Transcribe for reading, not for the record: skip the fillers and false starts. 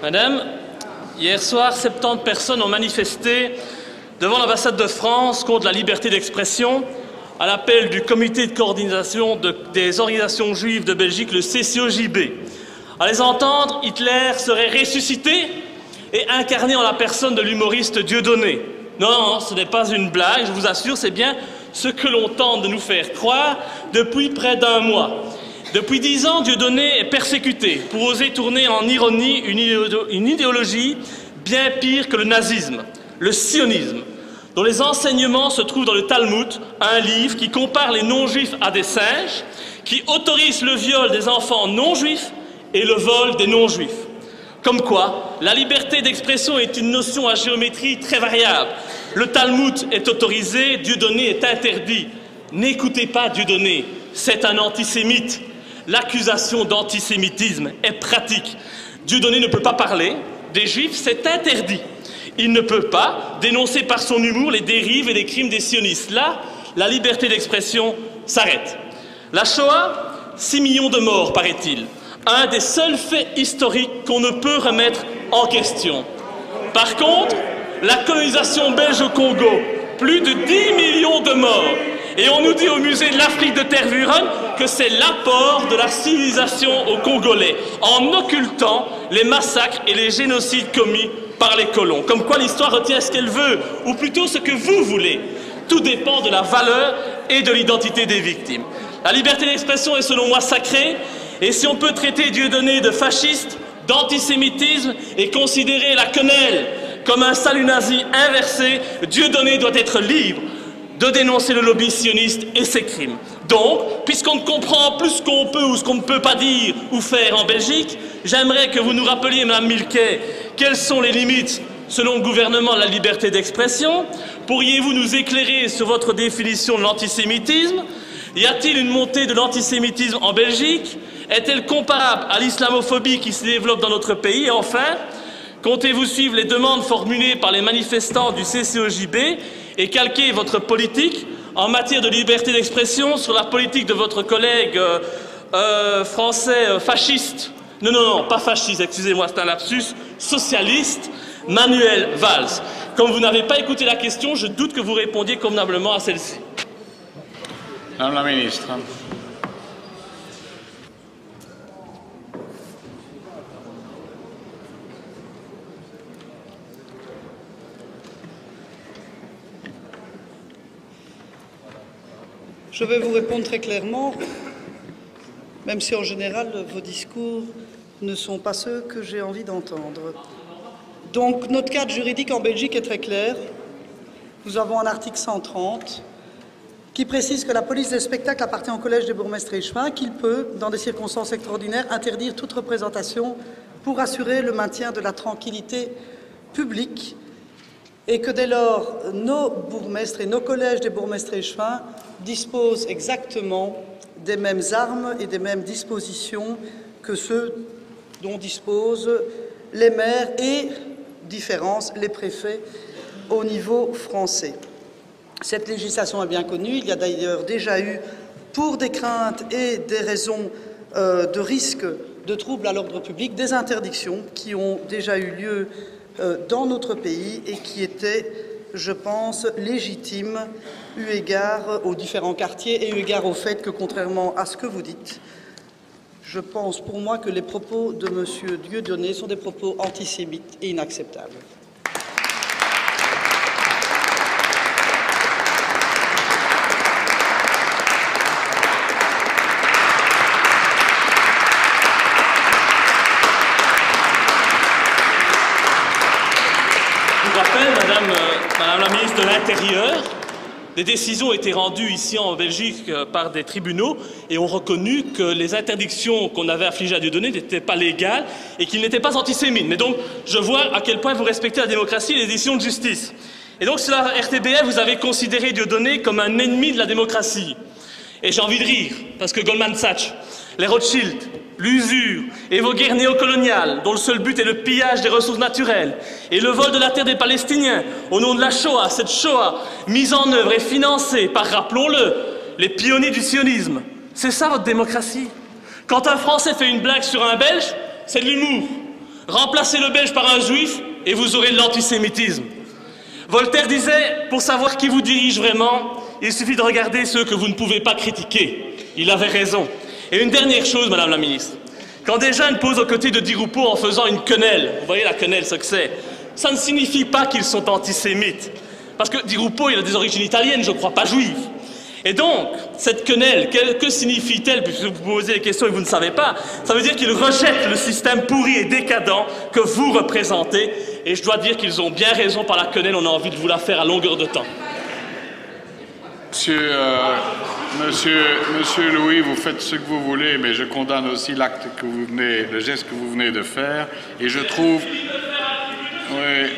Madame, hier soir, 70 personnes ont manifesté devant l'ambassade de France contre la liberté d'expression à l'appel du comité de coordination des organisations juives de Belgique, le CCOJB. À les entendre, Hitler serait ressuscité et incarné en la personne de l'humoriste Dieudonné. Non, ce n'est pas une blague, je vous assure, c'est bien ce que l'on tente de nous faire croire depuis près d'un mois. Depuis 10 ans, Dieudonné est persécuté pour oser tourner en ironie une idéologie bien pire que le nazisme, le sionisme, dont les enseignements se trouvent dans le Talmud, un livre qui compare les non-juifs à des singes, qui autorise le viol des enfants non-juifs et le vol des non-juifs. Comme quoi, la liberté d'expression est une notion à géométrie très variable. Le Talmud est autorisé, Dieudonné est interdit. N'écoutez pas Dieudonné, c'est un antisémite. L'accusation d'antisémitisme est pratique. Dieudonné ne peut pas parler des Juifs, c'est interdit. Il ne peut pas dénoncer par son humour les dérives et les crimes des sionistes. Là, la liberté d'expression s'arrête. La Shoah, 6 millions de morts, paraît-il. Un des seuls faits historiques qu'on ne peut remettre en question. Par contre, la colonisation belge au Congo, plus de 10 millions de morts. Et on nous dit au musée de l'Afrique de Tervuren que c'est l'apport de la civilisation aux Congolais, en occultant les massacres et les génocides commis par les colons. Comme quoi l'histoire retient ce qu'elle veut, ou plutôt ce que vous voulez. Tout dépend de la valeur et de l'identité des victimes. La liberté d'expression est selon moi sacrée, et si on peut traiter Dieudonné de fasciste, d'antisémitisme et considérer la quenelle comme un salut nazi inversé, Dieudonné doit être libre de dénoncer le lobby sioniste et ses crimes. Donc, puisqu'on ne comprend plus ce qu'on peut ou ce qu'on ne peut pas dire ou faire en Belgique, j'aimerais que vous nous rappeliez, Mme Milquet, quelles sont les limites, selon le gouvernement, de la liberté d'expression. Pourriez-vous nous éclairer sur votre définition de l'antisémitisme? Y a-t-il une montée de l'antisémitisme en Belgique? Est-elle comparable à l'islamophobie qui se développe dans notre pays? Et enfin, comptez-vous suivre les demandes formulées par les manifestants du CCOJB et calquer votre politique en matière de liberté d'expression sur la politique de votre collègue français fasciste, non, pas fasciste, excusez-moi, c'est un lapsus, socialiste, Manuel Valls. Comme vous n'avez pas écouté la question, je doute que vous répondiez convenablement à celle-ci. Madame la ministre. Je vais vous répondre très clairement, même si en général vos discours ne sont pas ceux que j'ai envie d'entendre. Donc notre cadre juridique en Belgique est très clair. Nous avons un article 130 qui précise que la police des spectacles appartient au collège des bourgmestres échevins, qu'il peut, dans des circonstances extraordinaires, interdire toute représentation pour assurer le maintien de la tranquillité publique et que dès lors, nos bourgmestres et nos collèges des bourgmestres échevins disposent exactement des mêmes armes et des mêmes dispositions que ceux dont disposent les maires et, différence, les préfets au niveau français. Cette législation est bien connue, il y a d'ailleurs déjà eu, pour des craintes et des raisons de risque de troubles à l'ordre public, des interdictions qui ont déjà eu lieu dans notre pays et qui étaient, je pense, légitimes eu égard aux différents quartiers et eu égard au fait que, contrairement à ce que vous dites, je pense pour moi que les propos de M. Dieudonné sont des propos antisémites et inacceptables. Madame la ministre de l'Intérieur, des décisions ont été rendues ici en Belgique par des tribunaux et ont reconnu que les interdictions qu'on avait affligées à Dieudonné n'étaient pas légales et qu'il n'était pas antisémite. Mais donc, je vois à quel point vous respectez la démocratie et les décisions de justice. Et donc, sur la RTBF, vous avez considéré Dieudonné comme un ennemi de la démocratie. Et j'ai envie de rire, parce que Goldman Sachs, les Rothschild, l'usure et vos guerres néocoloniales, dont le seul but est le pillage des ressources naturelles et le vol de la terre des Palestiniens au nom de la Shoah, cette Shoah mise en œuvre et financée par, rappelons-le, les pionniers du sionisme. C'est ça votre démocratie? Quand un Français fait une blague sur un Belge, c'est de l'humour. Remplacez le Belge par un Juif et vous aurez de l'antisémitisme. Voltaire disait, pour savoir qui vous dirige vraiment, il suffit de regarder ceux que vous ne pouvez pas critiquer. Il avait raison. Et une dernière chose, Madame la Ministre. Quand des jeunes posent aux côtés de Di Rupo en faisant une quenelle, vous voyez la quenelle, ce que c'est, ça ne signifie pas qu'ils sont antisémites. Parce que Di Rupo, il a des origines italiennes, je crois, pas juives. Et donc, cette quenelle, que signifie-t-elle? Puisque vous posez les questions et vous ne savez pas, ça veut dire qu'ils rejettent le système pourri et décadent que vous représentez. Et je dois dire qu'ils ont bien raison par la quenelle, on a envie de vous la faire à longueur de temps. Monsieur Louis, vous faites ce que vous voulez, mais je condamne aussi l'acte que vous venez, le geste que vous venez de faire, et je trouve... Oui.